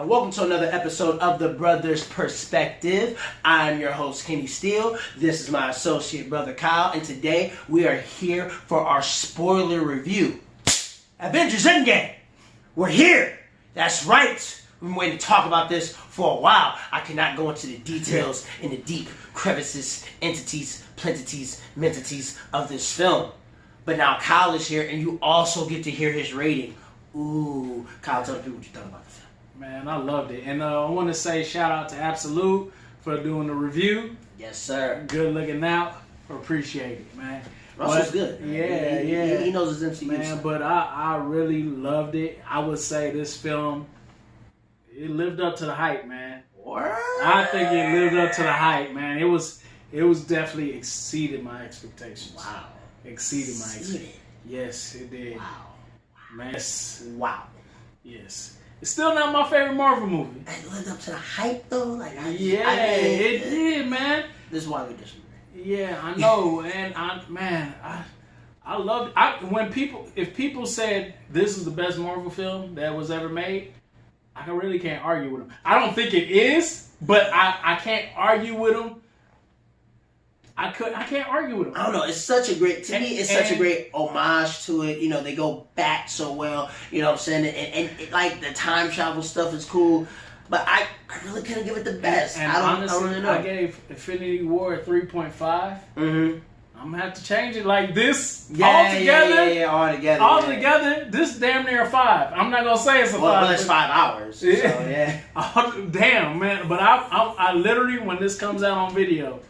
Welcome to another episode of the Brothers Perspective. I'm your host, Kenny Steele. This is my associate brother, Kyle, and today we are here for our spoiler review. Avengers Endgame. We're here. That's right. We've been waiting to talk about this for a while. I cannot go into the details in the deep crevices, entities, plentities, mentities of this film. But now Kyle is here, and you also get to hear his rating. Ooh, Kyle, tell the people what you thought about the film. Man, I loved it. And I want to say shout out to Absolute for doing the review. Yes, sir. Good looking out. Appreciate it, man. Russo's good. Yeah. He knows his MCU. Man, but I really loved it. I would say this film, it lived up to the hype, man. What? I think it lived up to the hype, man. It was definitely exceeded my expectations. Wow. Exceeded my expectations. Yes, it did. Wow. Man. Wow. Yes. It's still not my favorite Marvel movie. It lived up to the hype, though. It did, man. This is why we disagree. Yeah, I know, and I loved it. If people said this is the best Marvel film that was ever made, I really can't argue with them. I don't think it is, but I can't argue with them. I can't argue with them. I don't know. It's such a great homage to it. You know, they go back so well. You know what I'm saying? And like the time travel stuff is cool, but I really couldn't give it the best. And honestly, I don't really know. I gave Infinity War a 3.5. Mm-hmm. I'm gonna have to change it like this. All together. This damn near a 5. I'm not gonna say it's a 5. Well, it's 5 hours. So, yeah. Damn, man. But I literally, when this comes out on video,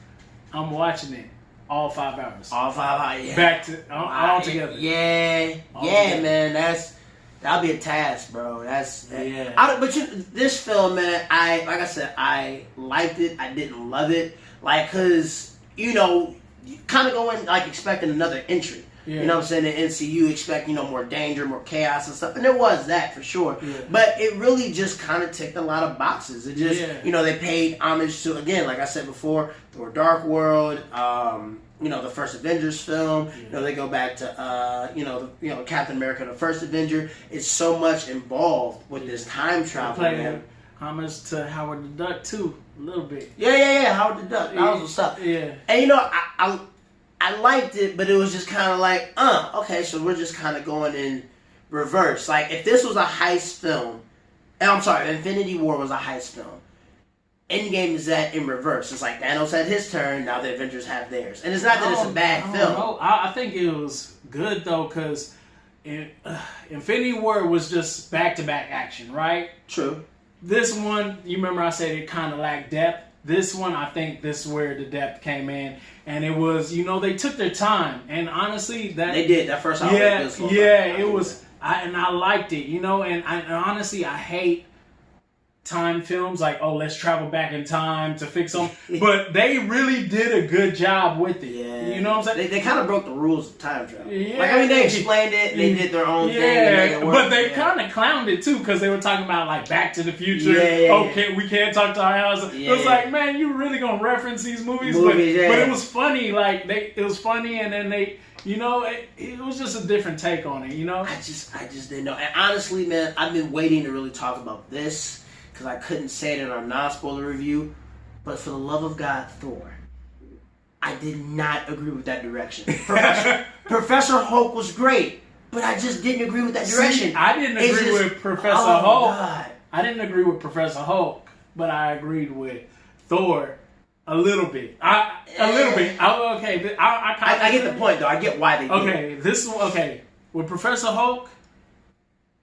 I'm watching it all 5 hours. All 5 hours. Yeah. Back to all together. Yeah, man. That'll be a task, bro. This film, man. Like I said, I liked it. I didn't love it, cause you kind of going expecting another entry. Yeah. You know what I'm saying? The MCU expect more danger, more chaos and stuff, and there was that for sure. Yeah. But it really just kind of ticked a lot of boxes. It just they paid homage to, again, like I said before, Thor: Dark World. The first Avengers film. Yeah. They go back to Captain America, the first Avenger. It's so much involved with this time travel. Man. Homage to Howard the Duck too, a little bit. Yeah, Howard the Duck. That was what's up. Yeah. And I liked it, but it was just kind of okay, so we're just kind of going in reverse. Like, if this was a heist film, Infinity War was a heist film, Endgame is that in reverse. It's like Thanos had his turn, now the Avengers have theirs. And it's not that it's a bad film. I think it was good, though, because Infinity War was just back-to-back action, right? True. This one, you remember I said it kind of lacked depth. This one, I think this is where the depth came in. And it was, they took their time. And honestly, they did. That first hour was I liked it, and honestly, I hate time films let's travel back in time to fix them. But they really did a good job with it. Yeah. You know what I'm saying? They kind of broke the rules of time travel. Yeah. They explained it. They did their own thing. Yeah, but they kind of clowned it too, because they were talking about Back to the Future. Okay, we can't talk to our house. Yeah. It was man, you really gonna reference these movies? But it was funny. It was funny, and then they. It was just a different take on it. I just didn't know. And honestly, man, I've been waiting to really talk about this, because I couldn't say it in our non-spoiler review, but for the love of God, Thor, I did not agree with that direction. Professor Hulk was great, but I just didn't agree with that direction. See, I didn't agree with Professor Hulk. God. I didn't agree with Professor Hulk, but I agreed with Thor a little bit. I get the point, though. I get why they did it. With Professor Hulk,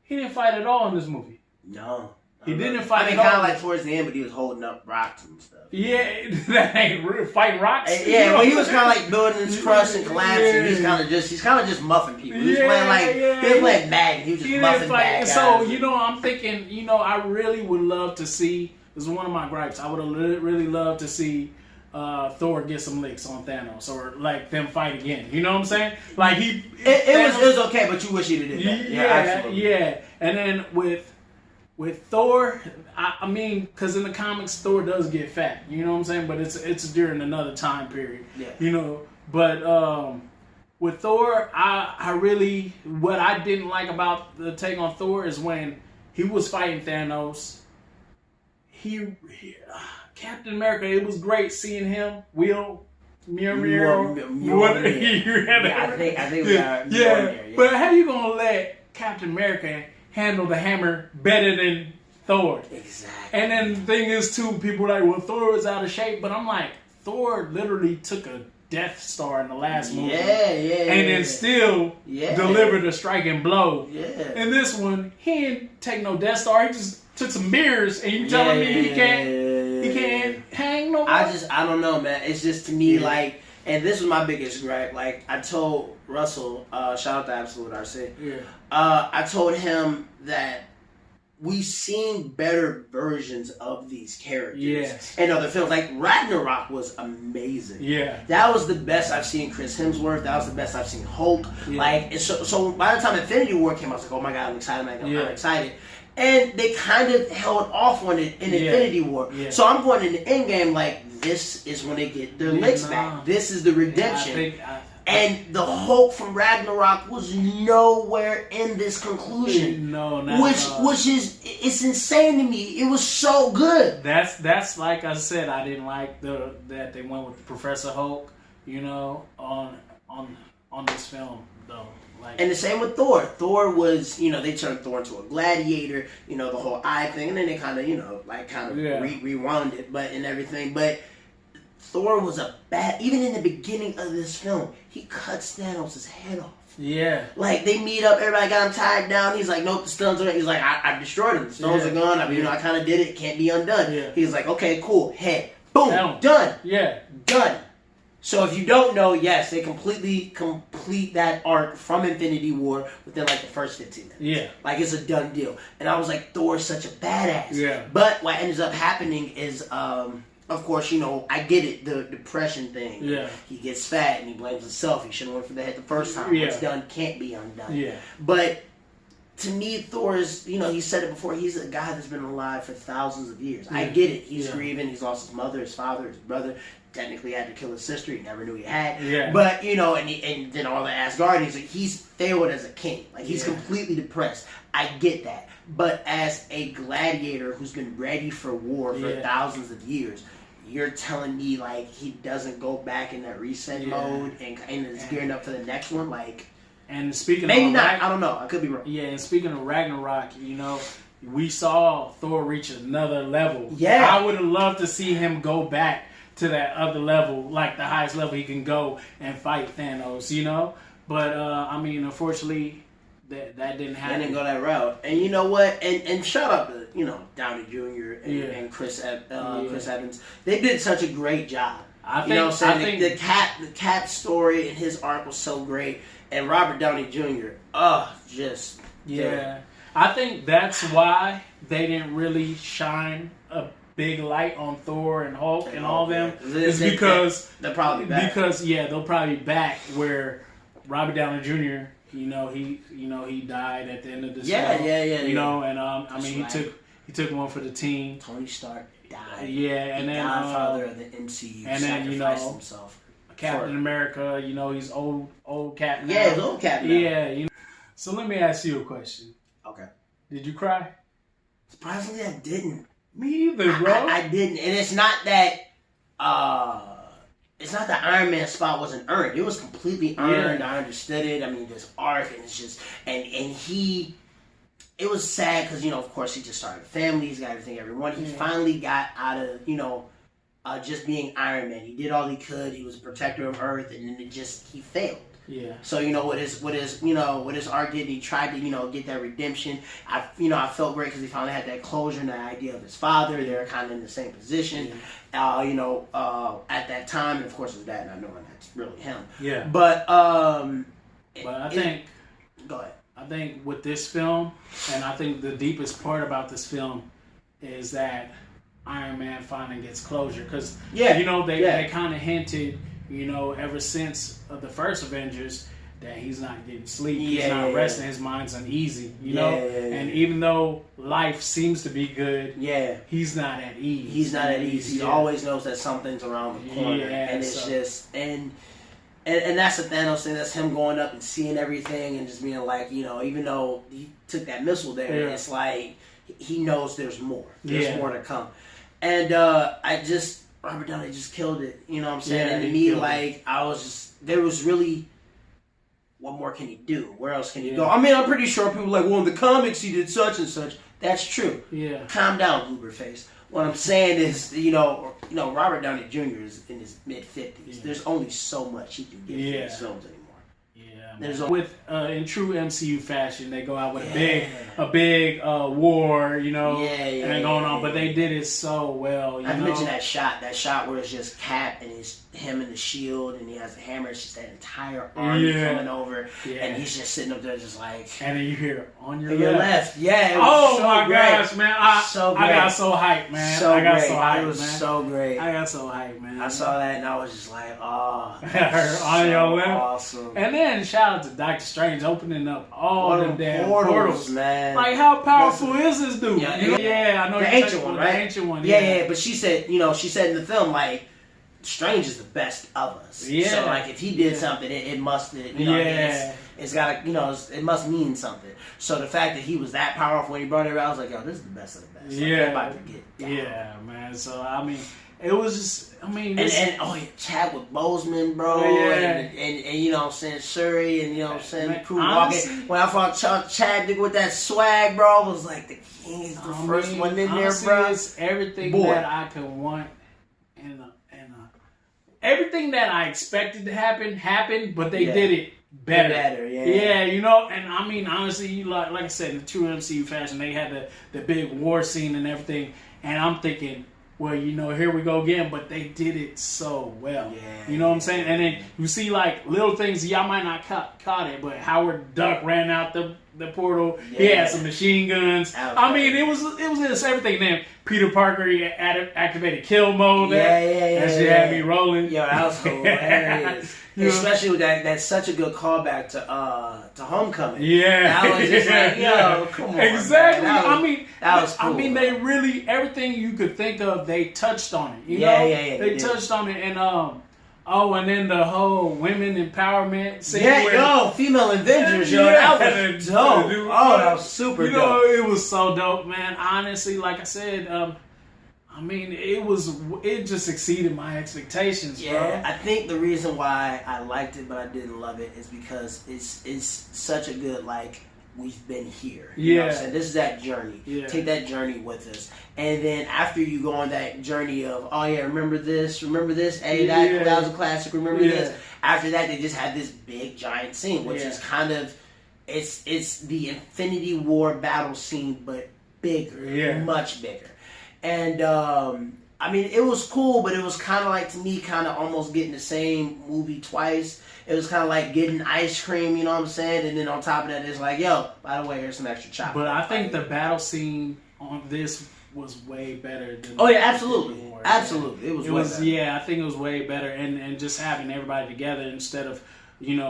he didn't fight at all in this movie. No. He didn't fight. Kind of towards the end, but he was holding up rocks and stuff. Yeah, that ain't real. Fighting rocks. Yeah, well, he was kind of building his crust and collapsing. Yeah. He's kind of just muffing people. He was playing bag. He was just muffing bad guys. So I'm thinking, I really would love to see. This is one of my gripes. I would have really loved to see Thor get some licks on Thanos, or them fight again. You know what I'm saying? It was okay, but you wish he'd have did that. Yeah. And then with Thor, I mean, because in the comics, Thor does get fat. You know what I'm saying? But it's during another time period. Yeah. But with Thor, what I didn't like about the take on Thor is when he was fighting Thanos, Captain America. It was great seeing him. Yeah, I think we are. Yeah. But how you gonna let Captain America handle the hammer better than Thor? Exactly. And then the thing is, too, people are like, well, Thor is out of shape. But I'm like, Thor literally took a Death Star in the last movie. And then still delivered a striking blow. Yeah. In this one, he didn't take no Death Star. He just took some mirrors, and you telling me he can't hang no more? I don't know, man. It's just, to me, like, and this was my biggest gripe. Like, I told Russell, shout out to Absolute RC. Yeah. I told him that we've seen better versions of these characters in other films. Like, Ragnarok was amazing. Yeah. That was the best I've seen Chris Hemsworth. That was the best I've seen Hulk. Yeah. Like, so by the time Infinity War came out, I was like, oh my God, I'm excited, man. I'm excited. And they kind of held off on it in Infinity War. Yeah. So I'm going into Endgame like, this is when they get their licks back. This is the redemption. And the Hulk from Ragnarok was nowhere in this conclusion. No, which is, it's insane to me. It was so good. That's like I said, I didn't like that they went with Professor Hulk, on this film though. Like, and the same with Thor. Thor was, they turned Thor into a gladiator, the whole eye thing, and then they kind of, rewound it, and everything. But Thor was even in the beginning of this film, he cuts Thanos' head off. Yeah. Like, they meet up, everybody got him tied down. He's like, nope, the stones are, he's like, I destroyed him. The stones are gone. I kind of did it. It can't be undone. Yeah. He's like, okay, cool. Head. Boom. Done. Yeah. Done. So if you don't know, yes, they completely complete that arc from Infinity War within like the first 15 minutes. Yeah. Like, it's a done deal. And I was like, Thor's such a badass. Yeah. But what ends up happening is, of course, I get it, the depression thing. Yeah. He gets fat and he blames himself. He should have went for the head the first time. Yeah. What's done can't be undone. Yeah. But to me, Thor is, he said it before, he's a guy that's been alive for thousands of years. Yeah. I get it. He's grieving. He's lost his mother, his father, his brother. Technically had to kill his sister. He never knew he had. Yeah. But, and then all the Asgardians, he's failed as a king. Like, he's completely depressed. I get that. But as a gladiator who's been ready for war for thousands of years, you're telling me, like, he doesn't go back in that reset mode and is gearing up for the next one? Like, and speaking maybe of not. I don't know. I could be wrong. Yeah, and speaking of Ragnarok, we saw Thor reach another level. Yeah. I would have loved to see him go back to that other level, like the highest level he can go and fight Thanos, But, unfortunately, that didn't happen. They didn't go that route. And you know what? And shout out to, Downey Jr. and Chris Evans. They did such a great job. I think the Cap story and his arc was so great. And Robert Downey Jr., just... Yeah. I think that's why they didn't really shine a big light on Thor and Hulk and all them. It's because... They'll probably be back. They'll probably be back where Robert Downey Jr., he died at the end of this film. And he took one for the team. Tony Stark died. Yeah, and the then Godfather of the MCU and sacrificed himself. Captain America, he's old Cap now. Yeah, he's old Cap now. Yeah, So let me ask you a question. Okay. Did you cry? Surprisingly, I didn't. Me either, bro. I didn't, and it's not that. It's not that Iron Man's spot wasn't earned. It was completely earned. Yeah. I understood it. I mean, this arc, and it's just, and he. It was sad because of course, he just started a family. He's got everything, everyone. He finally got out of just being Iron Man. He did all he could. He was a protector of Earth, and then he failed. Yeah. So what his arc did, he tried to get that redemption. I felt great because he finally had that closure and the idea of his father. They were kind of in the same position. Yeah. At that time, and of course his dad not knowing that's really him. Yeah. But I think. Go ahead. I think with this film, and I think the deepest part about this film is that Iron Man finally gets closure because they kind of hinted. Ever since the first Avengers, that he's not getting sleep, he's not resting, his mind's uneasy, And even though life seems to be good, he's not at ease. He's not at ease. He always knows that something's around the corner, and it's just and that's the Thanos thing. That's him going up and seeing everything and just being like, even though he took that missile there, it's like he knows there's more. There's more to come. And Robert Downey just killed it. You know what I'm saying? Yeah, and to me, like, I was just, there was really, what more can he do? Where else can he go? I mean, I'm pretty sure people are like, well, in the comics he did such and such. That's true. Yeah. Calm down, Gooberface. What I'm saying is, Robert Downey Jr. is in his mid-50s. Yeah. There's only so much he can get in his films anymore. With in true MCU fashion, they go out with a big war, and going on. But they did it so well. I mentioned that shot where it's just Cap and him and the shield, and he has the hammer. It's just that entire army coming over, and he's just sitting up there, just like. And then you hear on your left. Yeah. My gosh, man! I got so hyped, man. I got so hyped, It was so great. I got so hyped, man. I saw that and I was just like, oh, on your left. Awesome. And then shout out to Doctor Strange opening up all them damn portals, man. Like, how powerful is this dude? Yeah, I know the ancient one, right? The ancient one. Yeah. But she said in the film, like, Strange is the best of us. Yeah. So, like, if he did something, it must, it's got to, it must mean something. So the fact that he was that powerful when he brought it around, I was like, yo, this is the best of the best. Like, everybody could get down. Yeah, man. So, I mean, it was just, Chadwick Boseman, bro, and you know what I'm saying, Shuri, and you know what I'm saying, the crew walking. When I found Chadwick with that swag, bro, I was like, the king is the first one in there, bro. It's everything that I could want, and everything that I expected to happen happened, but they did it better. Yeah, and I mean, honestly, like I said, in the true MCU fashion, they had the big war scene and everything, and I'm thinking, well, here we go again, but they did it so well. Yeah, you know what I'm saying? And then you see, like, little things, y'all might not caught it, but Howard Duck ran out the portal. Yeah. He had some machine guns. I mean, it was just everything. Then Peter Parker, he activated kill mode. That shit had me rolling. Yo, that was hilarious. Especially with that, that's such a good callback to Homecoming. Yeah, I was just like, yo, come on. Exactly. Man. That was cool. I mean, they really, everything you could think of, they touched on it. They touched on it, and and then the whole women empowerment scene. Female Avengers, that was dope. Dude, that was super dope. It was so dope, man. Honestly, like I said, I mean, it just exceeded my expectations, bro. I think the reason why I liked it but I didn't love it is because it's such a good, like, we've been here. You know what I'm saying? This is that journey. Yeah. Take that journey with us. And then after you go on that journey of, remember this? Hey, that was a classic, remember this? After that, they just have this big, giant scene, which is kind of, it's the Infinity War battle scene, but bigger, much bigger. And, I mean, it was cool, but it was kind of like, to me, kind of almost getting the same movie twice. It was kind of like getting ice cream, you know what I'm saying? And then on top of that, it's like, yo, by the way, here's some extra chocolate. But I think the battle scene on this was way better than absolutely. Absolutely. It was better. Yeah, I think it was way better. And just having everybody together instead of,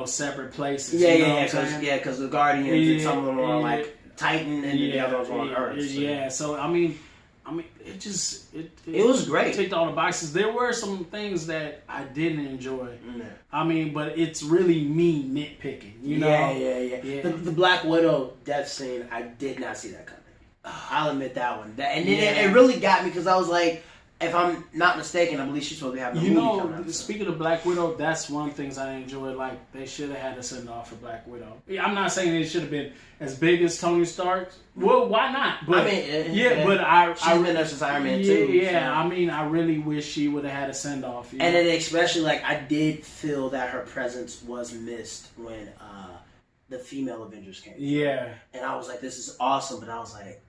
separate places. Because the Guardians, some of them are like Titan and the other ones were on Earth. So. So I mean, it was great. It ticked all the boxes. There were some things that I didn't enjoy. I mean, but it's really me nitpicking, Yeah. The Black Widow death scene, I did not see that coming. I'll admit that one. And it really got me because I was like, if I'm not mistaken, I believe she's supposed to be having a movie coming out. Speaking of Black Widow, that's one of the things I enjoyed. Like, they should have had a send-off for Black Widow. I'm not saying it should have been as big as Tony Stark's. Well, why not? But, I mean, but I've been there since Iron Man 2. Yeah, so. I mean, I really wish she would have had a send-off. And then especially, like, I did feel that her presence was missed when the female Avengers came. Yeah. And I was like, this is awesome, but I was like,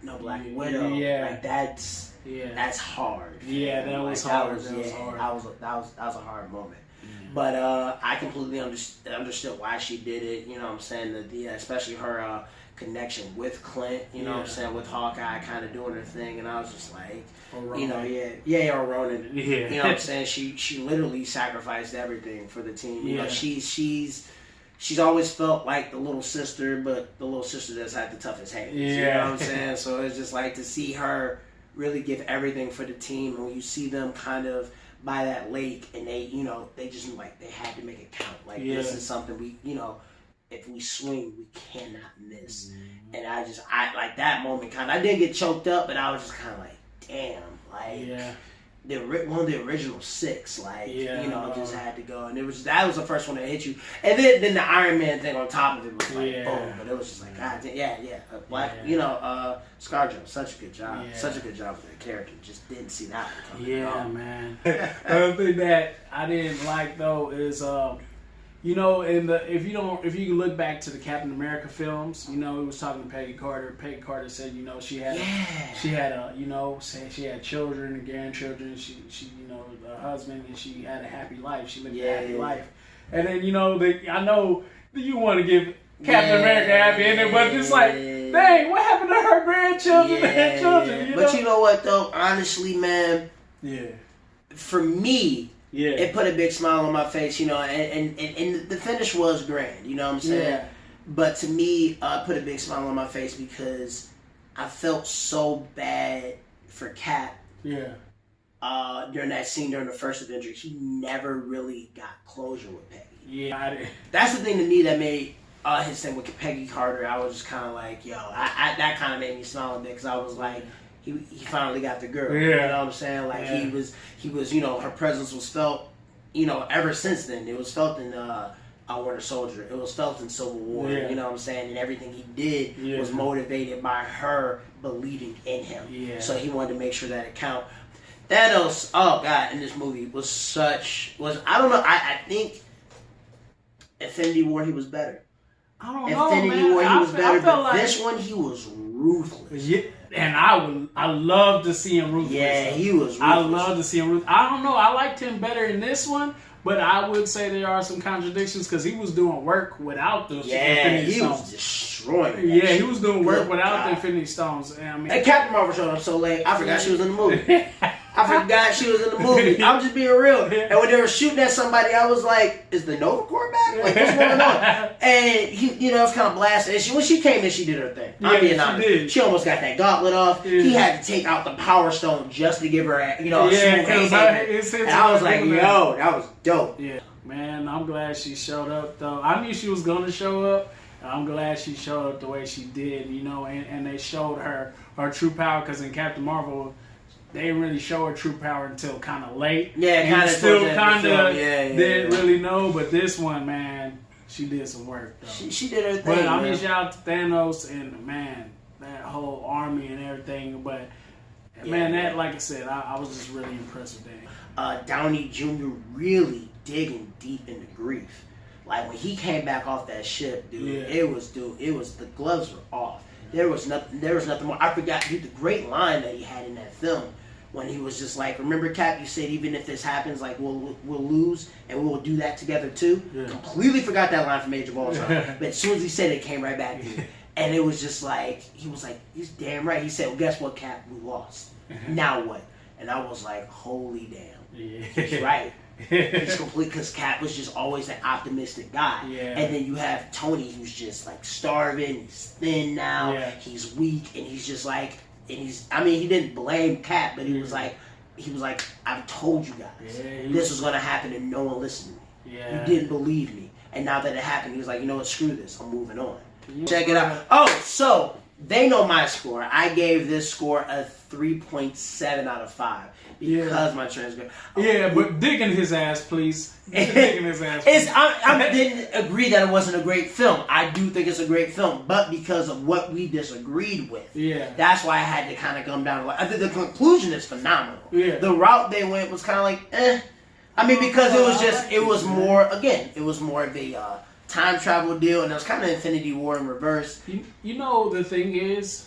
no Black Widow. Yeah. Like, that's hard. Yeah, that was hard. That was a hard moment. But I completely understood why she did it. You know what I'm saying? Especially her connection with Clint. You know what I'm saying? With Hawkeye kind of doing her thing, and I was just like, or Ronan. Or Ronan. Yeah. You know what I'm saying? She literally sacrificed everything for the team. You know, she's always felt like the little sister, but the little sister that's had the toughest hands. Yeah. You know what I'm saying? So it's just like to see her really give everything for the team, and when you see them kind of by that lake, and they just like they had to make it count. Like this is something we, if we swing, we cannot miss. And I like that moment. I didn't get choked up, but I was just kind of like, damn, like yeah. one of the original 6, like Yeah, you know, just had to go, and that was the first one that hit you, and then the Iron Man thing on top of it was like boom, but it was just like God damn, you know, ScarJo, such a good job, such a good job with that character. Just didn't see that one coming. Yeah, man. Another thing that I didn't like though is you know, if you look back to the Captain America films, you know, he was talking to Peggy Carter. Peggy Carter said, you know, she had children and grandchildren. She you know, a husband, and she had a happy life. She lived a happy life. And then, you know, I know you want to give Captain America a happy ending, but it's like, dang, what happened to her grandchildren and children? You know? But you know what though, honestly, man. Yeah. For me. Yeah. It put a big smile on my face, you know, and the finish was grand, you know what I'm saying? Yeah. But to me, it put a big smile on my face because I felt so bad for Cap. Yeah. During that scene during the first Avengers, he never really got closure with Peggy. Yeah, I did. That's the thing to me that made his thing with Peggy Carter. I was just kind of like, yo, that kind of made me smile a bit because I was like, he finally got the girl. Yeah. You know what I'm saying? Like he was, you know, her presence was felt, you know, ever since then. It was felt in Winter Soldier. It was felt in Civil War. You know what I'm saying? And everything he did was motivated by her believing in him. Yeah. So he wanted to make sure that it count. Thanos, oh God, in this movie was I don't know. I think Infinity War he was better. I don't know, man. Infinity War he was better, but like this one he was ruthless. Yeah. And I love to see him ruthless. Yeah, he was ruthless. I love to see him ruthless. I don't know. I liked him better in this one, but I would say there are some contradictions because he was doing work without the Infinity Stones. He was destroying that shit. He was doing work without the Infinity Stones. And I mean, and Captain Marvel showed up so late, I forgot she was in the movie. I forgot she was in the movie. I'm just being real. And when they were shooting at somebody, I was like, is the Nova Corps back? Like, what's going on? And he, you know, it's kind of blasted. And when she came in, she did her thing. I'm being honest. She almost got that gauntlet off. Yeah. He had to take out the Power Stone just to give her, a smooth hand. And I was like, yo, that was dope. Yeah. Man, I'm glad she showed up, though. I knew she was going to show up. I'm glad she showed up the way she did, you know, and they showed her true power because in Captain Marvel, they didn't really show her true power until kind of late. Yeah, kind of. Still kind of didn't really know, but this one, man, she did some work, though. She did her thing. But I mean, shout out to Thanos and, man, that whole army and everything. But, man, that, like I said, I was just really impressed with that. Downey Jr. really digging deep into grief. Like, when he came back off that ship, dude, it was the gloves were off. There was nothing more. I forgot, dude, the great line that he had in that film when he was just like, remember, Cap, you said even if this happens, like, we'll lose and we'll do that together too. Yeah. Completely forgot that line from Age of Ultron. But as soon as he said it, it came right back to me. And it was just like, he was like, he's damn right. He said, well, guess what, Cap? We lost. Now what? And I was like, holy damn. He's right. He's complete, because Cap was just always an optimistic guy. And then you have Tony, who's just like starving, he's thin now, he's weak, and he's just like, he didn't blame Cap, but he was like, I've told you guys this was gonna happen and no one listened to me. You didn't believe me. And now that it happened, he was like, you know what, screw this, I'm moving on. Check it out. Oh, so they know my score. I gave this score a 3.7 out of 5. Because my transcript. But digging his ass, please. Digging his ass. I didn't agree that it wasn't a great film. I do think it's a great film, but because of what we disagreed with, that's why I had to kind of come down. I think the conclusion is phenomenal. The route they went was kind of like, eh. I mean, because it was more of a time travel deal, and it was kind of Infinity War in reverse. You know, the thing is,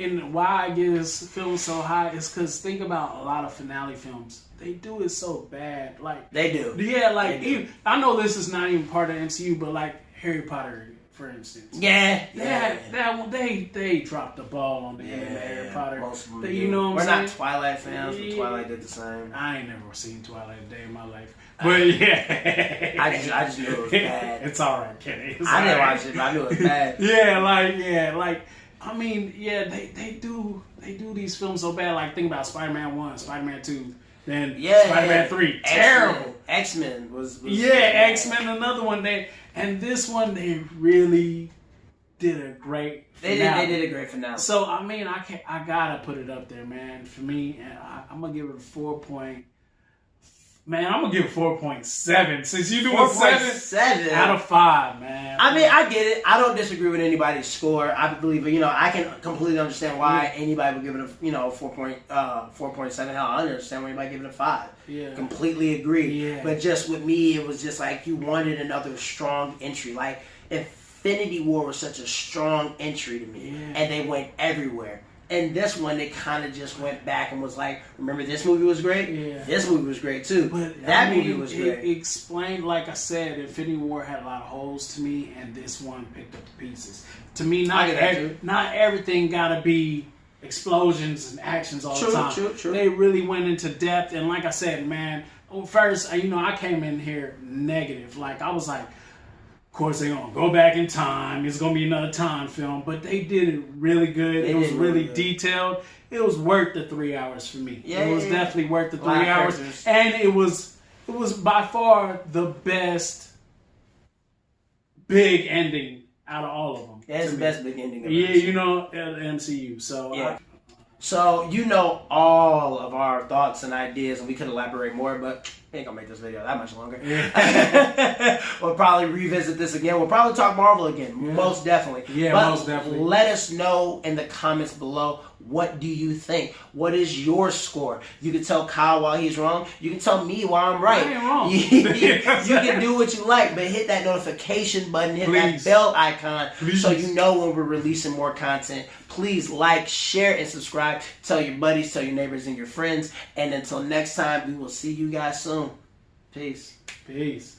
and why I give this film so high is because think about a lot of finale films. They do it so bad. Like they do. Yeah, like even, I know this is not even part of MCU, but like Harry Potter, for instance. That one, they dropped the ball on the end of Harry Potter. Most of them you know what I'm saying? We're not Twilight fans, but Twilight did the same. I ain't never seen Twilight a day in my life. But I just knew it was bad. It's alright, Kenny. I didn't watch it, but I knew it was bad. like I mean, they do these films so bad. Like, think about Spider-Man 1, Spider-Man 2, then Spider-Man 3. Terrible. X-Men was X-Men, another one. And this one, they really did a great finale. They did a great finale. So I mean, I gotta put it up there, man. For me, and I'm gonna give it a 4 point. Man, I'm gonna give it 4.7 since you doing 7 out of 5, man. I mean, I get it. I don't disagree with anybody's score. I believe, I can completely understand why anybody would give it a, 4.7. Hell, I understand why anybody give it a 5. Yeah. Completely agree. Yeah. But just with me, it was just like you wanted another strong entry. Like Infinity War was such a strong entry to me, and they went everywhere. And this one, they kind of just went back and was like, remember this movie was great? Yeah. This movie was great too. But that movie was great. It explained, like I said, Infinity War had a lot of holes to me, and this one picked up the pieces. To me, not everything got to be explosions and actions all the time. True. They really went into depth, and like I said, man, first, I came in here negative. Like, I was like, of course, they're going to go back in time. It's going to be another time film. But they did it really good. It was really detailed. It was worth the 3 hours for me. Yeah, it was definitely worth the 3 hours. And it was by far the best big ending out of all of them. Yeah, it's the best big ending of the MCU. So, yeah. So, all of our thoughts and ideas, and we could elaborate more, but we ain't gonna make this video that much longer. Yeah. We'll probably revisit this again. We'll probably talk Marvel again, most definitely. Yeah, but most definitely. Let us know in the comments below, what do you think? What is your score? You can tell Kyle while he's wrong. You can tell me while I'm right. I ain't wrong. You can do what you like, but hit that notification button, hit that bell icon, so you know when we're releasing more content. Please like, share, and subscribe. Tell your buddies, tell your neighbors, and your friends. And until next time, we will see you guys soon. Peace. Peace.